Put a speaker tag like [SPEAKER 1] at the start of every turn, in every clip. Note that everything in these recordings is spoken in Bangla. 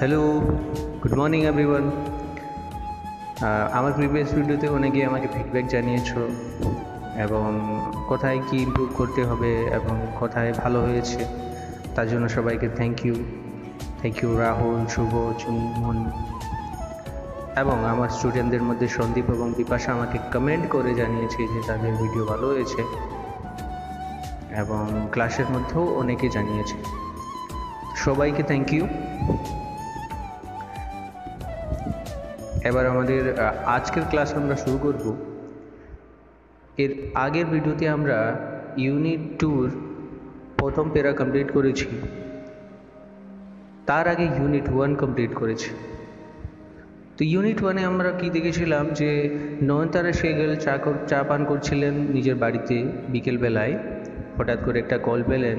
[SPEAKER 1] Hello, good morning everyone. আমার প্রিভিয়াস ভিডিওতে অনেকে আমাকে ফিডব্যাক জানিয়েছো এবং কোথায় কি ইমপ্রুভ করতে হবে এবং কোথায় ভালো হয়েছে, তার জন্য সবাইকে থ্যাংক ইউ রাহুল, শুভ, চুমন এবং আমার স্টুডেন্টদের মধ্যে সন্দীপ এবং বিপাশা আমাকে কমেন্ট করে জানিয়েছে যে তাদের ভিডিও ভালো হয়েছে এবং ক্লাসের মধ্যেও অনেকে জানিয়েছে। সবাইকে থ্যাংক ইউ। এবার আমাদের আজকের ক্লাস আমরা শুরু করব। এর আগের ভিডিওতে আমরা ইউনিট 2 প্রথম প্যারা কমপ্লিট করেছি, তার আগে ইউনিট 1 কমপ্লিট করেছি। তো ইউনিট 1-এ আমরা কি দেখেছিলাম যে নয়নতারা সেহগল চা পান করছিলেন নিজের বাড়িতে বিকেলবেলায়। হঠাৎ করে একটা কল পেলেন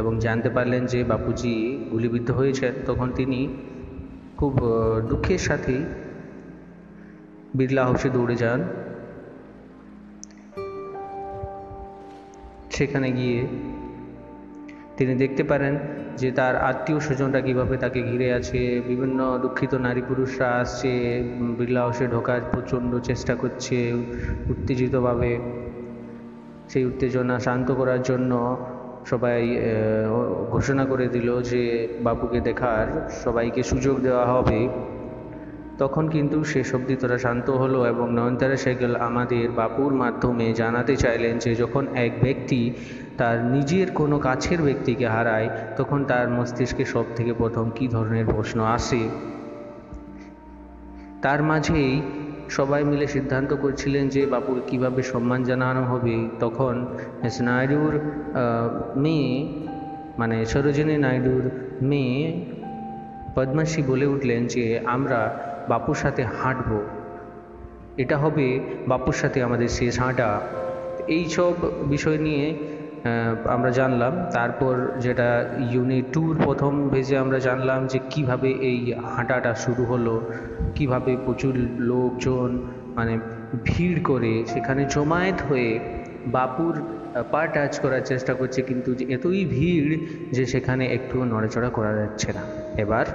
[SPEAKER 1] এবং জানতে পারলেন যে বাপুজি গুলিবিদ্ধ হয়েছেন। তখন তিনি খুব দুঃখের সাথেই বিড়লা হাউসে দৌড়ে যান। সেখানে গিয়ে তিনি দেখতে পারেন যে তার আত্মীয় স্বজনরা কীভাবে তাকে ঘিরে আছে। বিভিন্ন দুঃখিত নারী পুরুষরা আসছে, বিড়লা হাউসে ঢোকার প্রচণ্ড চেষ্টা করছে উত্তেজিতভাবে। সেই উত্তেজনা শান্ত করার জন্য সবাই ঘোষণা করে দিল যে বাপুকে দেখার সবাইকে সুযোগ দেওয়া হবে। তখন কিন্তু শেষ অবধি তারা শান্ত হলো এবং নয়নতারা সেহগল আমাদের বাপুর মাধ্যমে জানাতে চাইলেন যে যখন এক ব্যক্তি তার নিজের কোনো কাছের ব্যক্তিকে হারায় তখন তার মস্তিষ্কে সব থেকে প্রথম কী ধরনের প্রশ্ন আসে। তার মাঝেই সবাই মিলে সিদ্ধান্ত করছিলেন যে বাপুকে কীভাবে সম্মান জানানো হবে। তখন নাইডুর মেয়ে মানে সরোজিনী নাইডুর মেয়ে পদ্মাশ্রী বলে উঠলেন যে আমরা বাপুর সাথে হাঁটব, এটা হবে বাপুর সাথে আমাদের শেষ হাঁটা। এই সব বিষয় নিয়ে আমরা জানলাম। তারপর যেটা ইউনিট 2 প্রথম পেজে আমরা জানলাম যে কিভাবে এই হাঁটাটা শুরু হলো, কিভাবে প্রচুর লোকজন মানে ভিড় করে সেখানে জমায়েত হয়ে বাপুর পা টাচ করার চেষ্টা করছে, কিন্তু এতই ভিড় যে সেখানে একটু নড়াচড়া করা যাচ্ছে না। এবার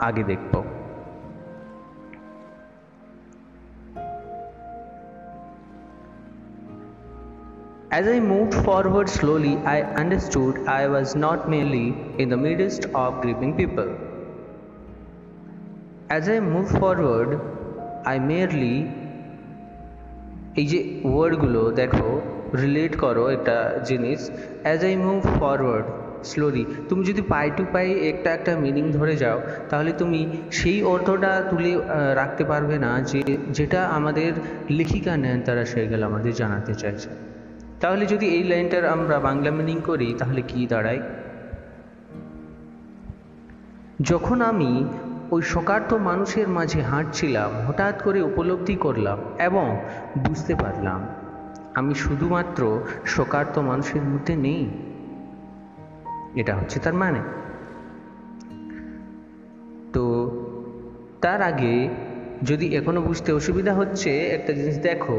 [SPEAKER 1] আগে দেখব। As I moved forward slowly, I understood I was not merely in the midst of grieving people. As I moved forward, I merely এই যে ওয়ার্ডগুলো দেখো, রিলেট করো একটা জিনিস। As I move forward slowly, তুমি যদি পাই টু পাই একটা মিনিং ধরে যাও তাহলে তুমি সেই অর্থটা তুলে রাখতে পারবে না যেটা আমাদের লেখিকা নয়নতারা সেহগল আমাদের জানাতে চাইছে। তাহলে যদি এই লাইনটার আমরা বাংলা মিনিং করি তাহলে কি দাঁড়ায়? যখন আমি ওই শোকার্ত মানুষের মাঝে হাঁটছিলাম, হঠাৎ করে উপলব্ধি করলাম এবং বুঝতে পারলাম আমি শুধুমাত্র শোকার্ত মানুষের মধ্যে নেই। এটা হচ্ছে তার মানে। তো তার আগে যদি এখনো বুঝতে অসুবিধা হচ্ছে একটা জিনিস দেখো,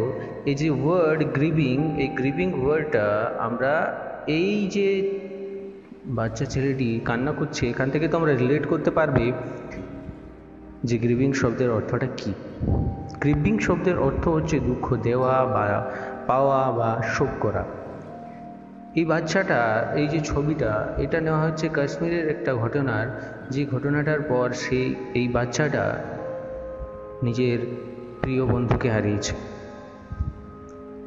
[SPEAKER 1] এই যে ওয়ার্ড গ্রিভিং, এই গ্রিভিং ওয়ার্ডটা আমরা এই যে বাচ্চা ছেলেটি কান্না করছে এখান থেকে তো আমরা রিলেট করতে পারবে যে গ্রিভিং শব্দের অর্থটা কি। গ্রিভিং শব্দের অর্থ হচ্ছে দুঃখ দেওয়া বা পাওয়া বা শোক করা। এই বাচ্চাটা, এই যে ছবিটা, এটা নেওয়া হচ্ছে কাশ্মীরের একটা ঘটনার, যে ঘটনাটার পর এই বাচ্চাটা নিজের প্রিয় বন্ধুকে হারিয়েছে।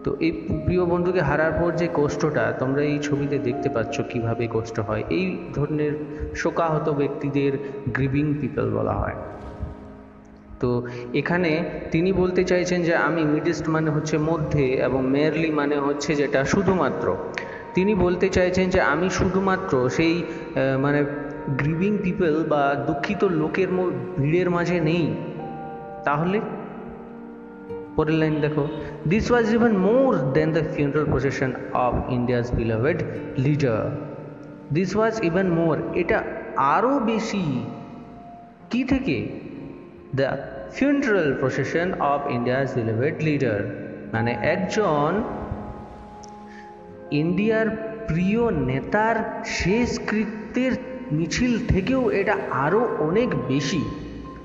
[SPEAKER 1] তো এই প্রিয় বন্ধুকে হারার পর যে কষ্টটা তোমরা এই ছবিতে দেখতে পাচ্ছ কিভাবে কষ্ট হয়। এই ধরনের শোকাহত ব্যক্তিদের গ্রিভিং পিপল বলা হয়। তো এখানে তিনি বলতে চাইছেন যে আমি মিডস্ট মানে হচ্ছে মধ্যে এবং মেয়ারলি মানে হচ্ছে যেটা শুধুমাত্র। তিনি বলতে চাইছেন যে আমি শুধুমাত্র সেই মানে গ্রিভিং পিপল বা দুঃখিত লোকের ভিড়ের মাঝে নেই। তাহলে পরের লাইন দেখো, this was even more than the funeral procession of India's beloved leader. This was even more, এটা আরও বেশি কি থেকে? The funeral procession of India's beloved leader, মানে একজন ইন্ডিয়ার প্রিয় নেতার শেষকৃত্যের মিছিল থেকেও এটা আরও অনেক বেশি।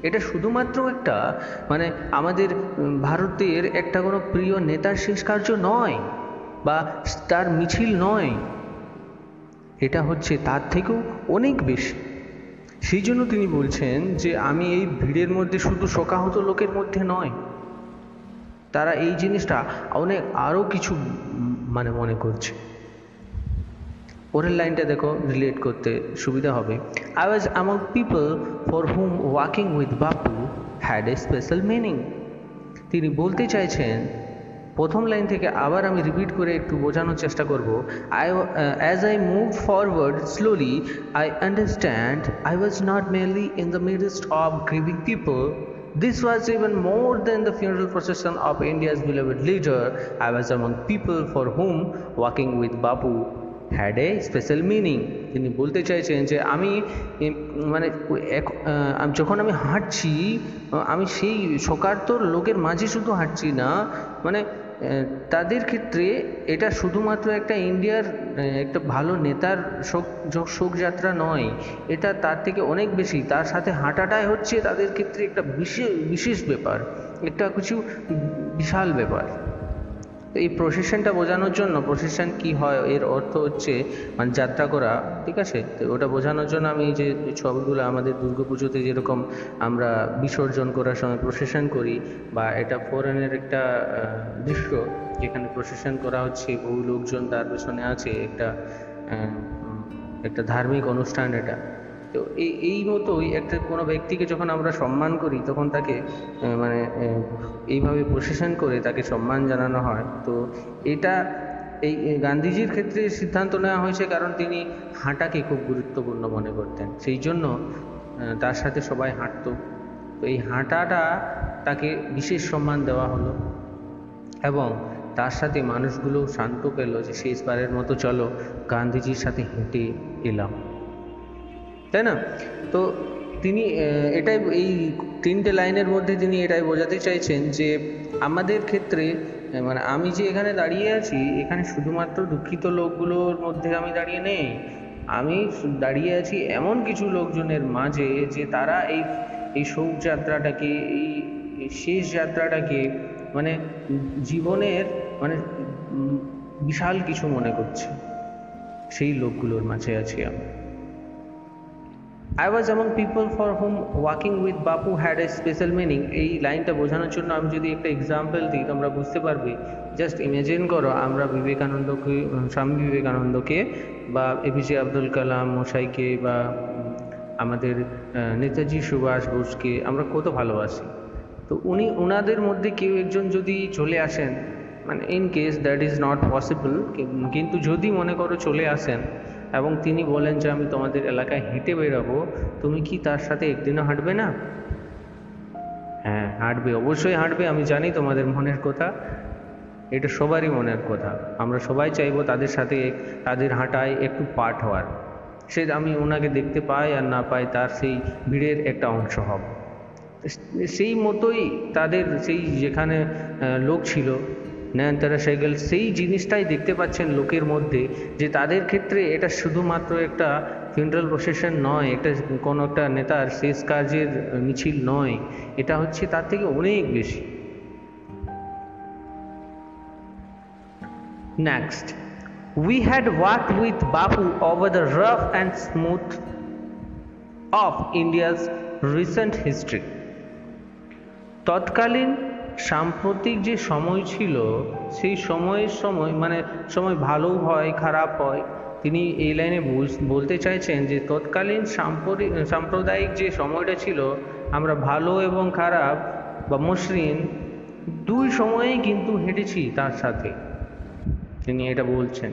[SPEAKER 1] এটা শুধুমাত্র একটা মানে আমাদের ভারতের একটা কোনো প্রিয় নেতার শেষ কার্য নয় বা তার মিছিল নয়, এটা হচ্ছে তার থেকেও অনেক বেশি। সেই জন্য তিনি বলছেন যে আমি এই ভিড়ের মধ্যে শুধু শোকাহত লোকের মধ্যে নয়, তারা এই জিনিসটা অনেক আরও কিছু মানে মনে করছে। পরের লাইনটা দেখো, রিলেট করতে সুবিধা হবে। I was among people for whom walking with Bapu had a special meaning. তিনি বলতে চাইছেন, প্রথম লাইন থেকে আবার আমি রিপিট করে একটু বোঝানোর চেষ্টা করব। As I moved forward slowly, I understand I was not merely in the midst of grieving people. This was even more than the funeral procession of India's beloved leader. I was among people for whom walking with Bapu had a special meaning. তিনি বলতে চাইছেন যে আমি মানে যখন আমি হাঁটছি, আমি সেই শোকার্ত লোকের মাঝে শুধু হাঁটছি না, মানে তাদের ক্ষেত্রে এটা শুধুমাত্র একটা ইন্ডিয়ার একটা ভালো নেতার শোকযাত্রা নয়, এটা তার থেকে অনেক বেশি। তার সাথে হাঁটাটাই হচ্ছে তাদের ক্ষেত্রে একটা বিশেষ ব্যাপার, একটা কিছু বিশাল ব্যাপার। তো এই প্রসেশনটা বোঝানোর জন্য, প্রসেশন কি হয় এর অর্থ হচ্ছে মানে যাত্রা করা, ঠিক আছে? তো ওটা বোঝানোর জন্য আমি যে ছবিগুলো আমাদের দুর্গাপুজোতে যেরকম আমরা বিসর্জন করার সময় প্রসেশন করি, বা এটা ফরেনের একটা দৃশ্য যেখানে প্রসেশন করা হচ্ছে, বহু লোকজন তার পেছনে আছে, একটা ধার্মিক অনুষ্ঠান এটা। তো এই মতোই একটা কোনো ব্যক্তিকে যখন আমরা সম্মান করি তখন তাকে মানে এইভাবে প্রসেশন করে তাকে সম্মান জানানো হয়। তো এটা এই গান্ধীজির ক্ষেত্রে সিদ্ধান্ত নেওয়া হয়েছে কারণ তিনি হাঁটাকে খুব গুরুত্বপূর্ণ মনে করতেন, সেই জন্য তার সাথে সবাই হাঁটতো। তো এই হাঁটাটা তাকে বিশেষ সম্মান দেওয়া হলো, এবং তার সাথে মানুষগুলো শান্ত পেল যে শেষবারের মতো চলো গান্ধীজির সাথে হেঁটে এলাম, তাই না? তো তিনি এটাই, এই তিনটে লাইনের মধ্যে তিনি এটাই বোঝাতে চাইছেন যে আমাদের ক্ষেত্রে মানে আমি যে এখানে দাঁড়িয়ে আছি, এখানে শুধুমাত্র দুঃখিত লোকগুলোর মধ্যে আমি দাঁড়িয়ে নেই, আমি দাঁড়িয়ে আছি এমন কিছু লোকজনের মাঝে যে তারা এই শোকযাত্রাটাকে, এই শেষ যাত্রাটাকে মানে জীবনের মানে বিশাল কিছু মনে করছে, সেই লোকগুলোর মাঝে আছি আমি। I was among people for whom walking with Bapu had a special meaning. এই লাইনটা বোঝানোর জন্য আমি যদি একটা এক্সাম্পল দিই তোমরা বুঝতে পারবে। জাস্ট ইমাজিন করো আমরা বিবেকানন্দকে, স্বামী বিবেকানন্দকে বা এপিজে আব্দুল কালাম মশাইকে বা আমাদের নেতাজি সুভাষ বোসকে আমরা কত ভালোবাসি। তো ওনাদের মধ্যে কেউ একজন যদি চলে আসেন, মানে in case that is not possible, কিন্তু যদি মনে করো চলে আসেন এবং তিনি বলেন যে আমি তোমাদের এলাকায় হেঁটে বেরোবো, তুমি কি তার সাথে একদিনও হাঁটবে না? হ্যাঁ, হাঁটবে, অবশ্যই হাঁটবে। আমি জানি তোমাদের মনের কথা, এটা সবারই মনের কথা। আমরা সবাই চাইবো তাদের সাথে তাদের হাঁটায় একটু পার্ট হওয়ার, সে আমি ওনাকে দেখতে পাই আর না পাই, তার সেই ভিড়ের একটা অংশ হব। সেই মতোই তাদের সেই যেখানে লোক ছিল নয়নতারা সেহগল, সেই জিনিসটাই দেখতে পাচ্ছেন লোকের মধ্যে, যে তাদের ক্ষেত্রে এটা শুধুমাত্র একটা ফিউনারাল প্রসেশন নয়, এটা কোনো একটা নেতার শেষ কাজের মিছিল নয়, এটা হচ্ছে তার থেকে অনেক বেশি। Next, we had walked with Bapu over the rough and smooth of India's recent history. তৎকালীন সাম্প্রতিক যে সময় ছিল, সেই সময় মানে সময় ভালোও হয় খারাপ হয়, তিনি এই লাইনে বলতে চাইছেন যে তৎকালীন সাম্প্রদায়িক যে সময়টা ছিল, আমরা ভালো এবং খারাপ বা মসৃণ দুই সময়েই কিন্তু হেঁটেছি তার সাথে। তিনি এটা বলছেন,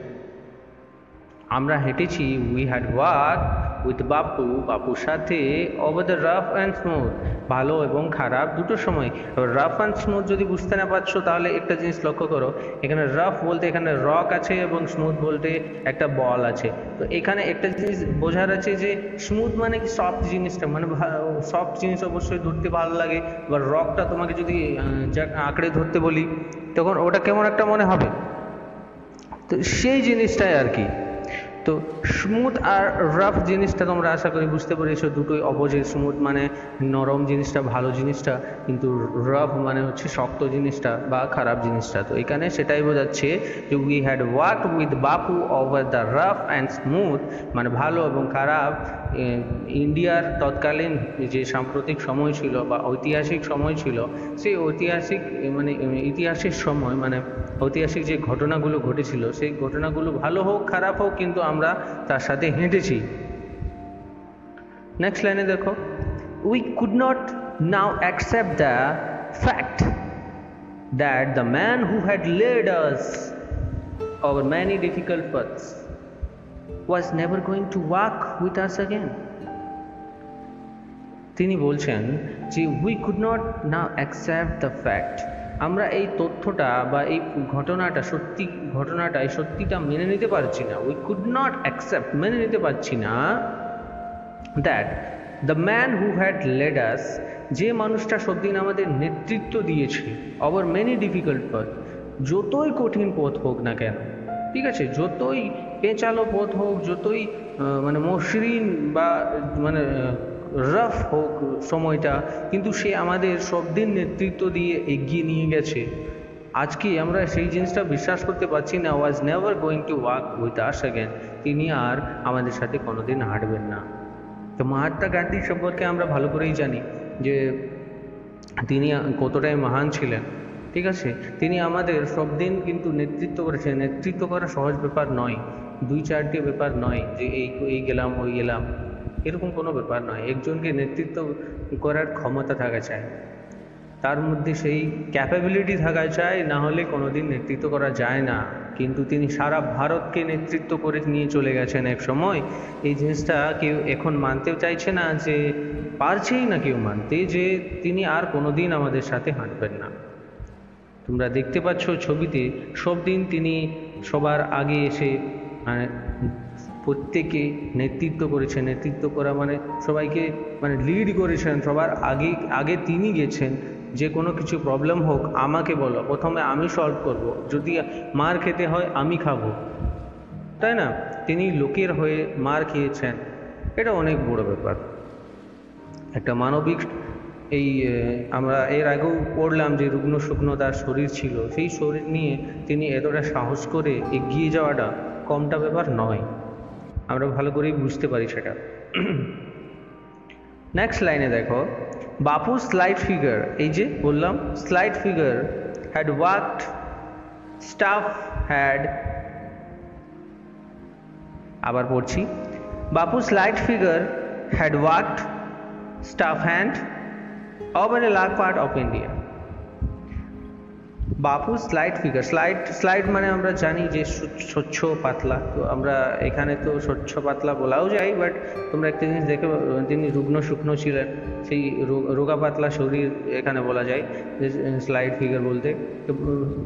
[SPEAKER 1] আমরা হেঁটেছি, উই হ্যাড ওয়াক উইথ বাপু, বাপুর সাথে over the rough and smooth, ভালো এবং খারাপ দুটো সময়। এবার রাফ অ্যান্ড স্মুথ যদি বুঝতে না পারছো তাহলে একটা জিনিস লক্ষ্য করো, এখানে রাফ বলতে এখানে রক আছে এবং স্মুথ বলতে একটা বল আছে। তো এখানে একটা জিনিস বোঝার আছে যে স্মুথ মানে কি সফট জিনিসটা, মানে সফট জিনিস অবশ্যই ধরতে ভালো লাগে, বা রকটা তোমাকে যদি আঁকড়ে ধরতে বলি তখন ওটা কেমন একটা মনে হবে, তো সেই জিনিসটাই আর কি। তো স্মুথ আর রাফ জিনিসটা তোমরা আশা করি বুঝতে পেরেছো, দুটোই অপোজিট। স্মুথ মানে নরম জিনিসটা, ভালো জিনিসটা, কিন্তু রাফ মানে হচ্ছে শক্ত জিনিসটা বা খারাপ জিনিসটা। তো এখানে সেটাই বোঝাচ্ছে যে we had worked with Bapu over the rough and smooth, মানে ভালো এবং খারাপ। ইন্ডিয়ার তৎকালীন যে সাম্প্রতিক সময় ছিল বা ঐতিহাসিক সময় ছিল, সেই ঐতিহাসিক মানে ইতিহাসের সময়, মানে ঐতিহাসিক যে ঘটনাগুলো ঘটেছিল, সেই ঘটনাগুলো ভালো হোক খারাপ হোক, কিন্তু আমরা তার সাথে হেঁটেছি। নেক্সট লাইনে দেখো, we could not now accept the fact that the man who had led us over many difficult paths was never going to walk with us again. তিনি বলছেন যে we could not now accept the fact, আমরা এই তথ্যটা বা এই ঘটনাটা, এই সত্যিটা মেনে নিতে পারছি না। উই কুড নট অ্যাকসেপ্ট, মেনে নিতে পারছি না, that the man who had led us, যে মানুষটা সবদিন আমাদের নেতৃত্ব দিয়েছে, ওভার মেনি ডিফিকাল্ট পথ, যতই কঠিন পথ হোক না কেন, ঠিক আছে, যতই পেঁচালো পথ হোক, যতই মানে মসৃণ বা মানে রাফ হোক সময়টা, কিন্তু সে আমাদের সব দিন নেতৃত্ব দিয়ে এগিয়ে নিয়ে গেছে। আজকে আমরা সেই জিনিসটা বিশ্বাস করতে পারছি না। Was never going to walk with us again, তিনি আর আমাদের সাথে কোনোদিন হাঁটবেন না। তো মহাত্মা গান্ধী সম্পর্কে আমরা ভালো করেই জানি যে তিনি কতটাই মহান ছিলেন, ঠিক আছে। তিনি আমাদের সব দিন কিন্তু নেতৃত্ব করেছেন। নেতৃত্ব করা সহজ ব্যাপার নয়, 2-4টি ব্যাপার নয় যে এই গেলাম ওই গেলাম, এরকম কোনো ব্যাপার নয়। একজনকে নেতৃত্ব করার ক্ষমতা থাকা চাই, তার মধ্যে সেই ক্যাপাবিলিটি থাকা চাই, না হলে কোনোদিন নেতৃত্ব করা যায় না। কিন্তু তিনি সারা ভারতকে নেতৃত্ব করে নিয়ে চলে গেছেন এক সময়। এই জিনিসটা কেউ এখন মানতেও চাইছে না, যে পারছেই না কেউ মানতে, যে তিনি আর কোনোদিন আমাদের সাথে হাঁটবেন না। তোমরা দেখতে পাচ্ছ ছবিতে, সব দিন তিনি সবার আগে এসে মানে প্রত্যেকে নেতৃত্ব করেছেন। নেতৃত্ব করা মানে সবাইকে মানে লিড করেছেন, সবার আগে তিনি গেছেন। যে কোনো কিছু প্রবলেম হোক আমাকে বলো, প্রথমে আমি সলভ করব, যদি মার খেতে হয় আমি খাবো, তাই না। তিনি লোকের হয়ে মার খেয়েছেন, এটা অনেক বড় ব্যাপার। একটা মানবিক, এই আমরা এর আগেও পড়লাম যে রুগ্ন শুকনো তার শরীর ছিল, সেই শরীর নিয়ে তিনি এতটা সাহস করে এগিয়ে যাওয়াটা কমটা ব্যাপার নয়। আমরা ভালো করেই বুঝতে পারি সেটা। নেক্সট লাইনে দেখো, বাপু স্লাইড ফিগার, এই যে বললাম slide figure had worked, staff had, আবার পড়ছি, বাপু slide figure had worked, staff hand over a large part of India. Bapu slide figure, slide মানে আমরা জানি যে স্বচ্ছ পাতলা, তো আমরা এখানে তো স্বচ্ছ পাতলা বলাও যায়, বাট তোমরা একটা জিনিস দেখে, তিনি রুগ্ন শুকনো ছিলেন, সেই রোগা পাতলা শরীর এখানে বলা যায় যে স্লাইড ফিগার বলতে। তো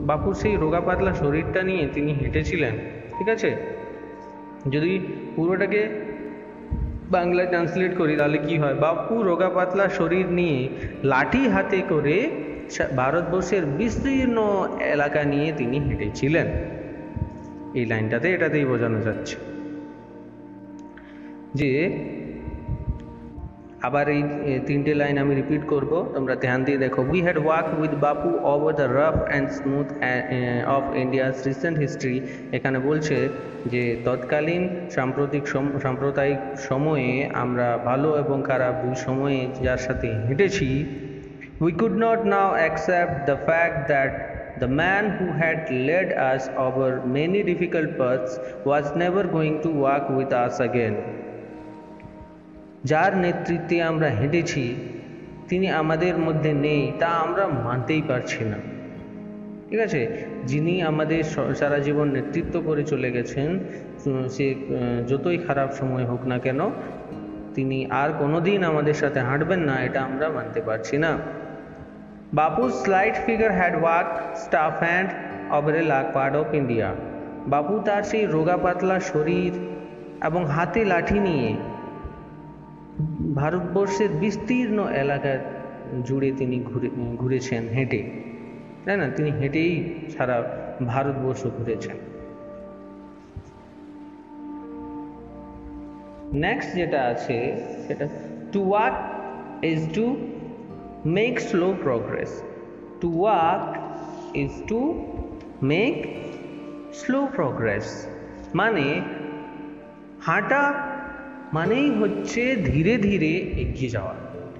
[SPEAKER 1] বাপুর সেই রোগা পাতলা শরীরটা নিয়ে তিনি হেঁটেছিলেন, ঠিক আছে। যদি পুরোটাকে বাংলায় ট্রান্সলেট করি তাহলে কি হয়, বাপু রোগা পাতলা শরীর নিয়ে লাঠি হাতে করে ভারতবর্ষের বিস্তীর্ণ এলাকা নিয়ে তিনি হেঁটেছিলেন। এই লাইনটাতে এটাতেই বোঝানো যাচ্ছে যে, আবার এই তিনটে লাইন আমি রিপিট করব, তোমরা ধ্যান দিয়ে দেখো। We had work with Bapu over the rough and smooth of India's recent history. এখানে বলছে যে তৎকালীন সাম্প্রদায়িক সময়ে আমরা ভালো এবং খারাপ দুই সময়ে যার সাথে হেঁটেছি। We could not now accept the fact that the man who had led us over many difficult paths was never going to walk with us again. যার নেতৃত্বে আমরা হেঁটেছি তিনি আমাদের মধ্যে নেই, তা আমরা মানতেই পারছি না, ঠিক আছে। যিনি আমাদের সারা জীবন নেতৃত্ব করে চলে গেছেন, সে যতই খারাপ সময় হোক না কেন, তিনি আর কোনোদিন আমাদের সাথে হাঁটবেন না, এটা আমরা মানতে পারছি না। Bapu's slight figure had walked staff hand over a large part of India. বাপু তার সেই রোগা পাতলা শরীর এবং হাতে লাঠি নিয়ে ভারতবর্ষের বিস্তীর্ণ এলাকা জুড়ে তিনি ঘুরেছেন হেঁটে, তাই না। তিনি হেঁটেই সারা ভারতবর্ষ ঘুরেছেন। নেক্সট যেটা আছে সেটা to walk is to make slow progress. To walk is to make slow progress মানে হাঁটা মানেই হচ্ছে ধীরে ধীরে এগিয়ে যাওয়া।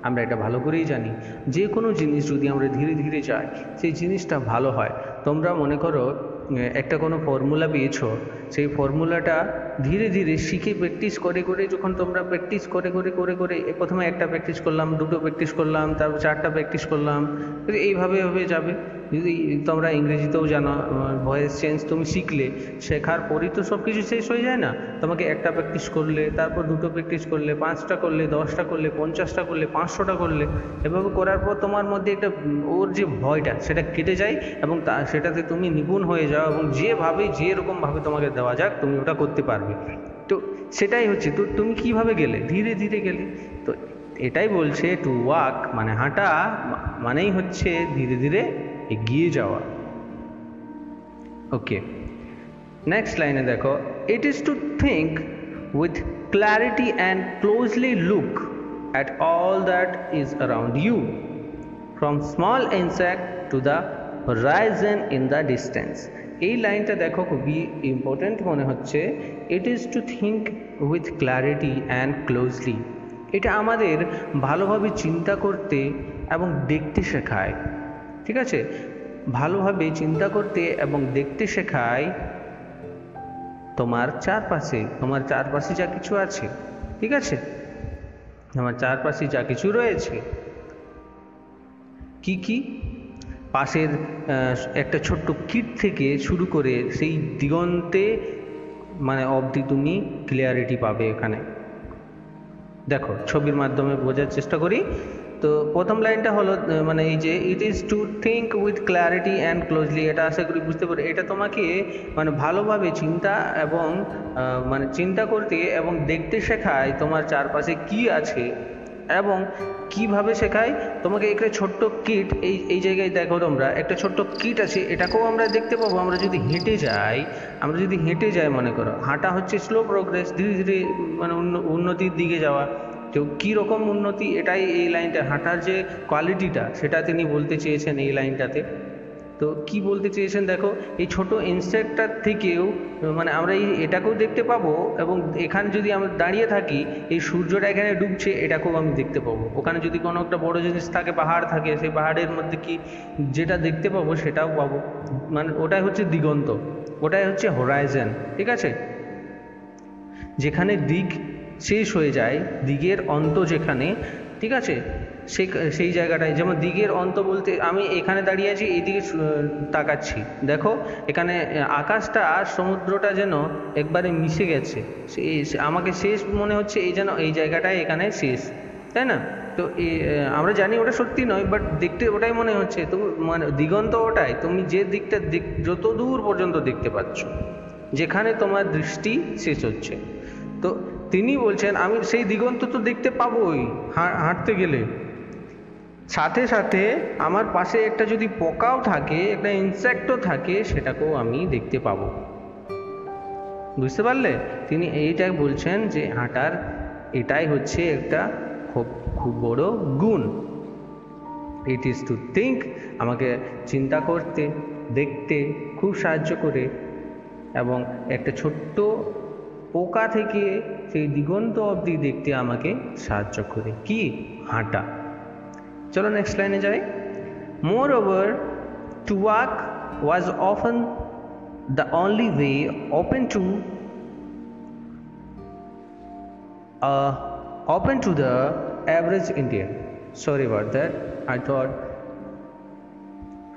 [SPEAKER 1] আমরা এটা ভালো করেই জানি, যে কোনো জিনিস যদি আমরা ধীরে ধীরে যাই সেই জিনিসটা ভালো হয়। তোমরা মনে করো একটা কোনো ফর্মুলা পেয়েছো, সেই ফর্মুলাটা ধীরে ধীরে শিখে প্র্যাকটিস করে করে যখন তোমরা প্র্যাকটিস করে করে করে করে প্রথমে একটা প্র্যাকটিস করলাম, দুটো প্র্যাকটিস করলাম, তারপর চারটা প্র্যাকটিস করলাম, এইভাবে এভাবে যাবে। যদি তোমরা ইংরেজিতেও জানো ভয়েস চেঞ্জ তুমি শিখলে, শেখার পরই তো সব কিছু শেষ হয়ে যায় না। তোমাকে একটা প্র্যাকটিস করলে, তারপর দুটো প্র্যাকটিস করলে, 5টা করলে, 10টা করলে, 50টা করলে, 500টা করলে, এভাবে করার পর তোমার মধ্যে একটা ওর যে ভয়টা সেটা কেটে যায় এবং সেটাতে তুমি নিপুণ হয়ে যাও এবং যেভাবে যেরকমভাবে তোমাকে দেওয়া যাক তুমি ওটা করতে পারবে। তো সেটাই হচ্ছে, তো তুমি কিভাবে গেলে, ধীরে ধীরে গেলে। তো এটাই বলছে টু ওয়াক মানে হাঁটা মানেই হচ্ছে ধীরে ধীরে এগিয়ে যাওয়া। ওকে, নেক্সট লাইনে দেখো, it is to think with clarity and closely look at all that is around you from small insect to the horizon in the distance। এই লাইনটা দেখো খুবই ইম্পর্টেন্ট মনে হচ্ছে। ইট is to think with clarity and closely, এটা আমাদের ভালোভাবে চিন্তা করতে এবং দেখতে শেখায়। ঠিক আছে, ভালোভাবে চিন্তা করতে এবং দেখতে শেখায় তোমার চারপাশে যা কিছু আছে। ঠিক আছে, আমার চারপাশে যা কিছু রয়েছে, কি কি পাশের একটা ছোট্ট কিট থেকে শুরু করে সেই দিগন্তে মানে অবধি তুমি ক্লিয়ারিটি পাবে। এখানে দেখো ছবির মাধ্যমে বোঝার চেষ্টা করি। তো প্রথম লাইনটা হলো মানে এই যে ইট is to think with clarity and closely, এটা আশা করি বুঝতে পারি। এটা তোমাকে মানে ভালোভাবে চিন্তা এবং মানে চিন্তা করতে এবং দেখতে শেখায় তোমার চারপাশে কি আছে এবং কিভাবে শেখায় তোমাকে। একটা ছোট্ট কিট, এই জায়গায় দেখো তোমরা একটা ছোট্ট কিট আছে, এটাকেও আমরা দেখতে পাবো। আমরা যদি হেঁটে যাই মনে করো, হাঁটা হচ্ছে স্লো প্রোগ্রেস, ধীরে ধীরে মানে উন্নতির দিকে যাওয়া। তো কীরকম উন্নতি, এটাই এই লাইনটা, হাঁটার যে কোয়ালিটিটা সেটা তিনি বলতে চেয়েছেন এই লাইনটাতে। তো কি বলতে চেয়েছেন দেখো, এই ছোট ইনসেক্টটার থেকেও মানে আমরা এটাকেও দেখতে পাবো এবং এখানে যদি আমরা দাঁড়িয়ে থাকি, এই সূর্যটা এখানে ডুবছে এটাকেও আমি দেখতে পাবো। ওখানে যদি কোনো একটা বড় জিনিস থাকে, পাহাড় থাকে, সেই পাহাড়ের মধ্যে কি যেটা দেখতে পাবো সেটাও পাবো। মানে ওটাই হচ্ছে দিগন্ত, ওটাই হচ্ছে হোরাইজন। ঠিক আছে, যেখানে দিক শেষ হয়ে যায়, দিকের অন্ত যেখানে, ঠিক আছে, সেই জায়গাটায়, যেমন দিকের অন্ত বলতে আমি এখানে দাঁড়িয়ে আছি, এইদিকে তাকাচ্ছি, দেখো এখানে আকাশটা আর সমুদ্রটা যেন একবারে মিশে গেছে, আমাকে শেষ মনে হচ্ছে, এই যেন এই জায়গাটায় এখানে শেষ, তাই না? তো আমরা জানি ওটা সত্যি নয়, বাট দেখতে ওটাই মনে হচ্ছে। তুমি মানে দিগন্ত ওটাই, তুমি যে দিকটা যত দূর পর্যন্ত দেখতে পাচ্ছ, যেখানে তোমার দৃষ্টি শেষ হচ্ছে। তো তিনি বলছেন আমি সেই দিগন্ত তো দেখতে পাবোই হাঁটতে গেলে, সাথে সাথে আমার পাশে একটা যদি পোকাও থাকে, একটা ইনসেক্টও থাকে, সেটাকেও আমি দেখতে পাবো। বুঝতে পারলে? তিনি এইটাই বলছেন যে হাঁটার এটাই হচ্ছে একটা খুব বড় গুণ। ইট ইজ টু থিঙ্ক, আমাকে চিন্তা করতে, দেখতে খুব সাহায্য করে এবং একটা ছোট্ট পোকা থেকে সেই দিগন্ত অবধি দেখতে আমাকে সাহায্য করে। কি? হাঁটা। চলো নেক্সট লাইনে যাই। মোর over to walk was often the only way open to the average Indian. Sorry about that, I thought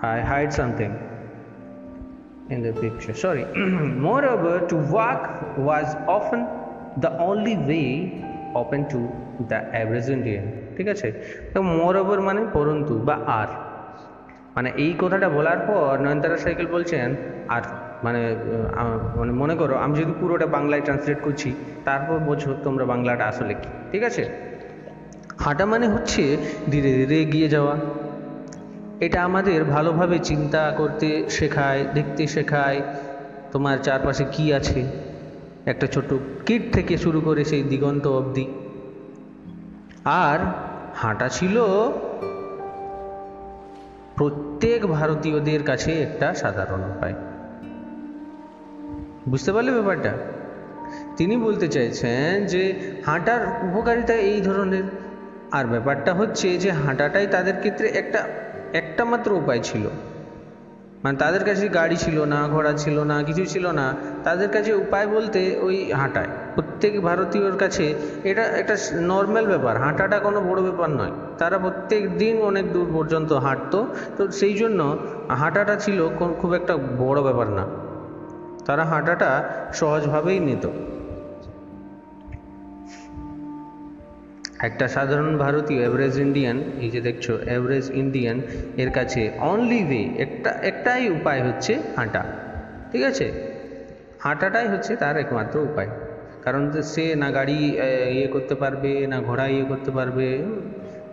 [SPEAKER 1] I hide something in the picture, sorry. Moreover, to walk was often the only way open to the average Indian. ঠিক আছে, তো moreover মানে পরন্তু বা আর, মানে এই কথাটা বলার পর নয়নতারা সাইকেল বলছেন আর মানে মনে করো আমি যদি পুরোটা বাংলায় ট্রান্সলেট করছি, তারপর বোঝো তোমরা বাংলাটা আসলে কি। ঠিক আছে, হাঁটা মানে হচ্ছে ধীরে ধীরে এগিয়ে যাওয়া। এটা আমাদের ভালোভাবে চিন্তা করতে শেখায়, দেখতে শেখায় তোমার চারপাশে কি আছে, একটা ছোট কিড থেকে শুরু করে সেই দিগন্ত অবধি। আর হাঁটা ছিল প্রত্যেক ভারতীয়দের কাছে একটা সাধারণ উপায়। বুঝতে পারলে ব্যাপারটা? তিনি বলতে চাইছেন যে হাঁটার উপকারিতা এই ধরনের, আর ব্যাপারটা হচ্ছে যে হাঁটাটাই তাদের ক্ষেত্রে একটা মাত্র উপায় ছিল। মানে তাদের কাছে গাড়ি ছিল না, ঘোড়া ছিল না, কিছু ছিল না, তাদের কাছে উপায় বলতে ওই হাঁটায়। প্রত্যেক ভারতীয়র কাছে এটা একটা নর্মাল ব্যাপার, হাঁটাটা কোনো বড় ব্যাপার নয়। তারা প্রত্যেক দিন অনেক দূর পর্যন্ত হাঁটতো, তো সেই জন্য হাঁটাটা ছিল খুব একটা বড় ব্যাপার না, তারা হাঁটাটা সহজভাবেই নিত। একটা সাধারণ ভারতীয় এভারেজ ইন্ডিয়ান, এই যে দেখছো এভারেজ ইন্ডিয়ান, এর কাছে অনলি ওয়ে একটাই উপায় হচ্ছে হাঁটা। ঠিক আছে, হাঁটাটাই হচ্ছে তার একমাত্র উপায়। কারণ সে না গাড়ি ইয়ে করতে পারবে, না ঘোড়া ইয়ে করতে পারবে,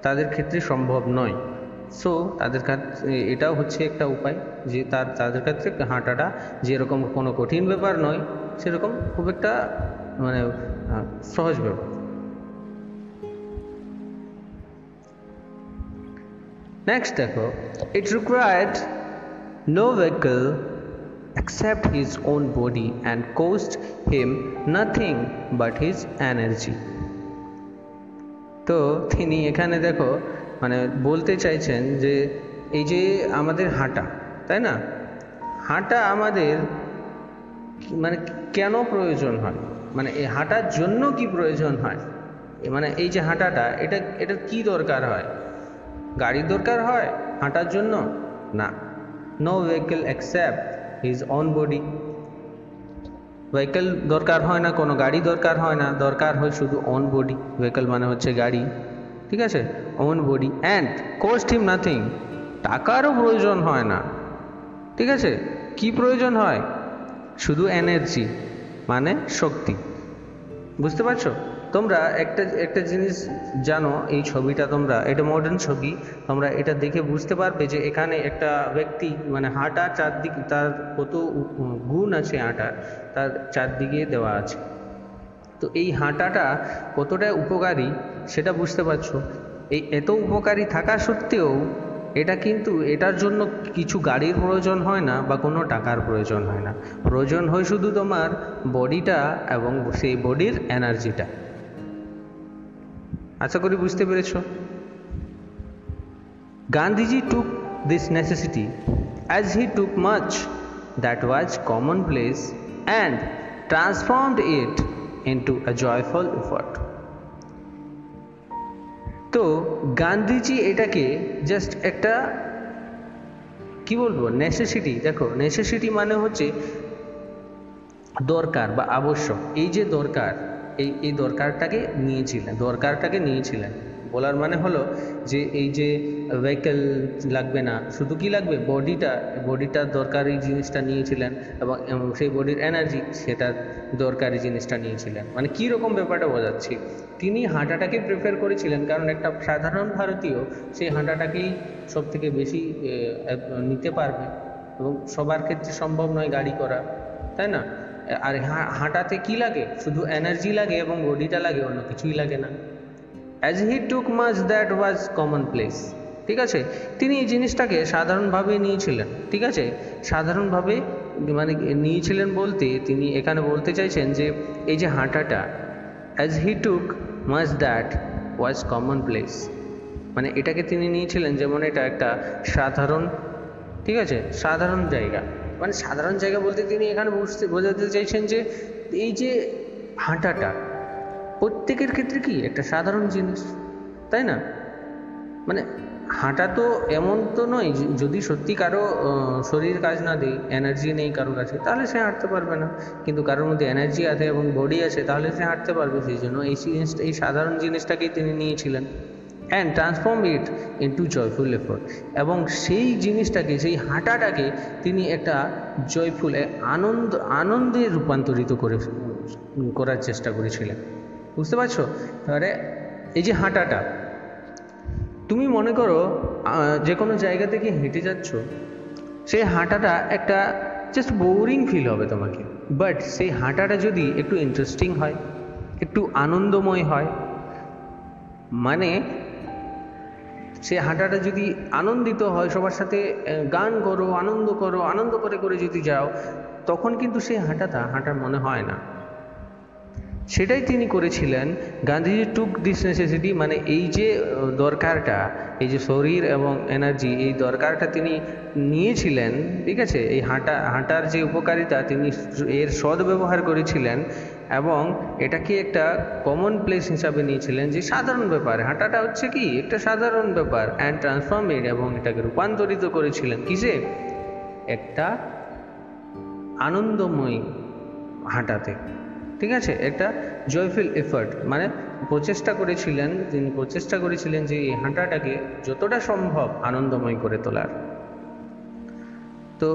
[SPEAKER 1] তাদের ক্ষেত্রে সম্ভব নয়। সো তাদের কাছে এটাও হচ্ছে একটা উপায় যে তাদের ক্ষেত্রে হাঁটাটা যেরকম কোনো কঠিন ব্যাপার নয়, সেরকম খুব একটা মানে সহজ ব্যাপার। নেক্সট দেখো, it required no vehicle except his own body and cost him nothing but his energy. তো তিনি এখানে দেখো মানে বলতে চাইছেন যে এই যে আমাদের হাঁটা, তাই না, হাঁটা আমাদের মানে কেন প্রয়োজন হয়, মানে এই হাঁটার জন্য কি প্রয়োজন হয়, মানে এই যে হাঁটাটা এটা কি দরকার হয়? গাড়ির দরকার হয় হাঁটার জন্য? না, no vehicle except his own body. Vehicle দরকার হয় না, কোনো গাড়ি দরকার হয় না, দরকার হয় শুধু অন বডি। ভেহিকল মানে হচ্ছে গাড়ি, ঠিক আছে, own body, and cost him nothing, টাকারও প্রয়োজন হয় না। ঠিক আছে, কি প্রয়োজন হয়? শুধু এনার্জি মানে শক্তি। বুঝতে পারছো? তোমরা একটা জিনিস জানো, এই ছবিটা তোমরা, এটা মডার্ন ছবি, তোমরা এটা দেখে বুঝতে পারবে যে এখানে একটা ব্যক্তি মানে হাঁটা চারদিকে তার কত গুণ আছে, হাঁটার তার চারদিকে দেওয়া আছে। তো এই হাঁটাটা কতটা উপকারী সেটা বুঝতে পারছো। এই এত উপকারী থাকা সত্ত্বেও এটা কিন্তু এটার জন্য কিছু গাড়ির প্রয়োজন হয় না বা কোনো টাকার প্রয়োজন হয় না, প্রয়োজন হয় শুধু তোমার বডিটা এবং সেই বডির এনার্জিটা। আশা করি বুঝতে পেরেছো। Gandhiji took this necessity as he took much that was commonplace and transformed it into a joyful effort. তো গান্ধীজি এটাকে জাস্ট একটা কি বলবো নেসেসিটি, দেখো নেসেসিটি মানে হচ্ছে দরকার বা আবশ্যক। এই যে দরকার, এই দরকারটাকে নিয়েছিলেন। বলার মানে হলো যে এই যে ভেহিকেল লাগবে না, শুধু কি লাগবে বডিটার দরকারি জিনিসটা নিয়েছিলেন, এবং সেই বডির এনার্জি সেটার দরকারি জিনিসটা নিয়েছিলেন। মানে কী রকম ব্যাপারটা বোঝাচ্ছি, তিনি হাঁটাটাকে প্রেফার করেছিলেন কারণ একটা সাধারণ ভারতীয় সেই হাঁটাটাকেই সব থেকে বেশি নিতে পারবে, এবং সবার ক্ষেত্রে সম্ভব নয় গাড়ি করা, তাই না? আর হাঁটাতে কি লাগে? শুধু এনার্জি লাগে এবং বডিটা লাগে, অন্য কিছুই লাগে না। As he took much that was commonplace, ঠিক আছে, তিনি এই জিনিসটাকে সাধারণভাবে নিয়েছিলেন। ঠিক আছে, সাধারণভাবে মানে নিয়েছিলেন বলতে তিনি এখানে বলতে চাইছেন যে এই যে হাঁটাটা, as he took much that was commonplace, মানে এটাকে তিনি নিয়েছিলেন যেমন এটা একটা সাধারণ, ঠিক আছে, সাধারণ জায়গা। মানে সাধারণ জায়গা বলতে তিনি এখানে বোঝাতে চাইছেন যে এই যে হাঁটাটা প্রত্যেকের ক্ষেত্রে কি একটা সাধারণ জিনিস, তাই না? মানে হাঁটা তো এমন তো নয় যদি সত্যি কারো শরীর কাজ না দেয়, এনার্জি নেই কারোর কাছে, তাহলে সে হাঁটতে পারবে না। কিন্তু কারোর মধ্যে এনার্জি আছে এবং বডি আছে, তাহলে সে হাঁটতে পারবে। সেই জন্য এই সাধারণ জিনিসটাকেই তিনি নিয়েছিলেন, and transform it into joyful effort, এবং সেই জিনিসটাকে, সেই হাঁটাটাকে তিনি একটা জয়ফুল আনন্দে রূপান্তরিত করার চেষ্টা করেছিলেন। বুঝতে পারছো? এবারে এই যে হাঁটাটা, তুমি মনে করো যে কোনো জায়গা থেকে হেঁটে যাচ্ছ, সেই হাঁটাটা একটা জাস্ট বোরিং ফিল হবে তোমাকে, বাট সেই হাঁটাটা যদি একটু ইন্টারেস্টিং হয়, একটু আনন্দময় হয়, মানে সে হাঁটাটা যদি আনন্দিত হয়, সবার সাথে গান করো, আনন্দ করে করে যদি যাও, তখন কিন্তু সেই হাঁটার মনে হয় না। সেটাই তিনি করেছিলেন। গান্ধীজি টুক দিস নেসেসিটি, মানে এই যে দরকারটা, এই যে শরীর এবং এনার্জি, এই দরকারটা তিনি নিয়েছিলেন, ঠিক আছে, এই হাঁটার যে উপকারিতা, তিনি এর সদ্ব্যবহার করেছিলেন এবং এটাকে একটা কমন প্লেস হিসাবে নিয়েছিলেন, যে সাধারণ ব্যাপার, হাঁটাটা হচ্ছে কি একটা সাধারণ ব্যাপার, অ্যান্ড ট্রান্সফর্মেড, এবং এটাকে রূপান্তরিত করেছিলেন কিসে, একটা আনন্দময় হাঁটাতে, ঠিক আছে, একটা জয়ফুল এফার্ট, মানে তিনি প্রচেষ্টা করেছিলেন যে এই হাঁটাটাকে যতটা সম্ভব আনন্দময় করে তোলার। তো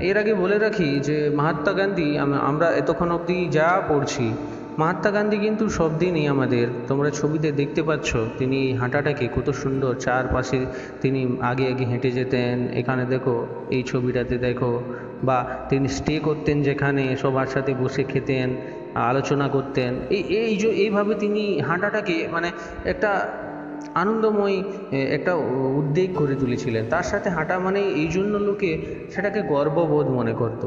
[SPEAKER 1] এর আগে বলে রাখি যে মহাত্মা গান্ধী, আমরা এতক্ষণ অবধি যা পড়ছি, মহাত্মা গান্ধী কিন্তু সব দিনই আমাদের, তোমরা ছবিতে দেখতে পাচ্ছ, তিনি এই হাঁটাটাকে কত সুন্দর, চারপাশে তিনি আগে আগে হেঁটে যেতেন, এখানে দেখো এই ছবিটাতে দেখো, বা তিনি স্টে করতেন যেখানে, সবার সাথে বসে খেতেন, আলোচনা করতেন, এইভাবে তিনি হাঁটাটাকে মানে একটা আনন্দময় একটা উদ্বেগ করে তুলেছিলেন। তার সাথে হাঁটা মানে এই জন্য লোকে সেটাকে গর্ববোধ মনে করত।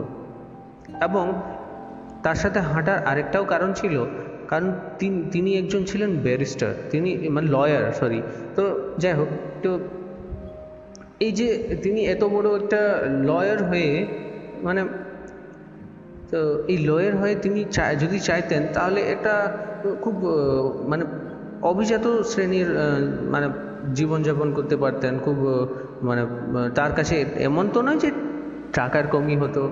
[SPEAKER 1] এবং তার সাথে হাঁটার আরেকটাও কারণ ছিল, কারণ তিনি একজন ছিলেন ব্যারিস্টার, তিনি মানে লয়ার, তো যাই হোক, তো এই যে তিনি এত বড় একটা লয়ার হয়ে, মানে তো এই লয়ার হয়ে তিনি যদি চাইতেন, তাহলে একটা খুব মানে অভিজাত শ্রেণীর মানে জীবনযাপন করতে পারতেন, খুব মানে তার কাছে এমন তো নয় যে টাকার কমই হতো,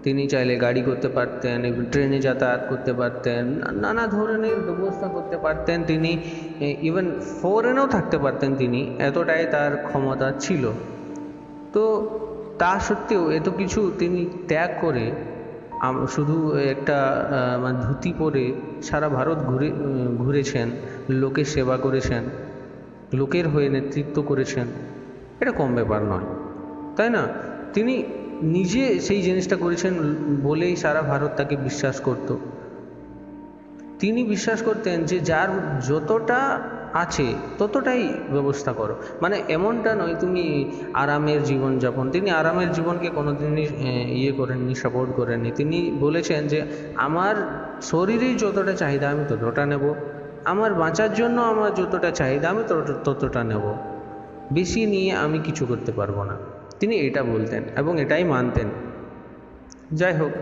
[SPEAKER 1] তিনি চাইলে গাড়ি করতে পারতেন, ট্রেনে যাতায়াত করতে পারতেন, নানা ধরনের ব্যবস্থা করতে পারতেন, তিনি ইভেন ফরেনেও থাকতে পারতেন, তিনি এতটাই তার ক্ষমতা ছিল। তো তা সত্ত্বেও এত কিছু তিনি ত্যাগ করে শুধু একটা মানে ধুতি পরে সারা ভারত ঘুরেছেন, লোকের সেবা করেছেন, লোকের হয়ে নেতৃত্ব করেছেন, এটা কম ব্যাপার নয়, তাই না? তিনি নিজে সেই জিনিসটা করেছেন বলেই সারা ভারত তাকে বিশ্বাস করত। তিনি বিশ্বাস করতেন যে যার যতটা আছে ততটাই ব্যবস্থা করো, মানে এমনটা নয় তুমি আরামের জীবনযাপন, তিনি আরামের জীবনকে কোনোদিনই করেননি, সাপোর্ট করেননি। তিনি বলেছেন যে আমার শরীরেই যতটা চাহিদা আমি ততটা নেব, আমার বাঁচার জন্য আমার যতটা চাহিদা আমি ততটা নেব, বেশি নিয়ে আমি কিছু করতে পারবো না, তিনি এটা বলতেন এবং এটাই মানতেন। যাই হোক,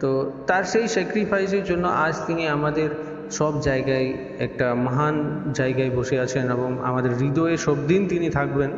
[SPEAKER 1] তো তার সেই স্যাক্রিফাইসের জন্য আজ তিনি আমাদের সব জায়গায় একটা মহান জায়গায় বসে আছেন এবং আমাদের হৃদয়ে সব দিন তিনি থাকবেন।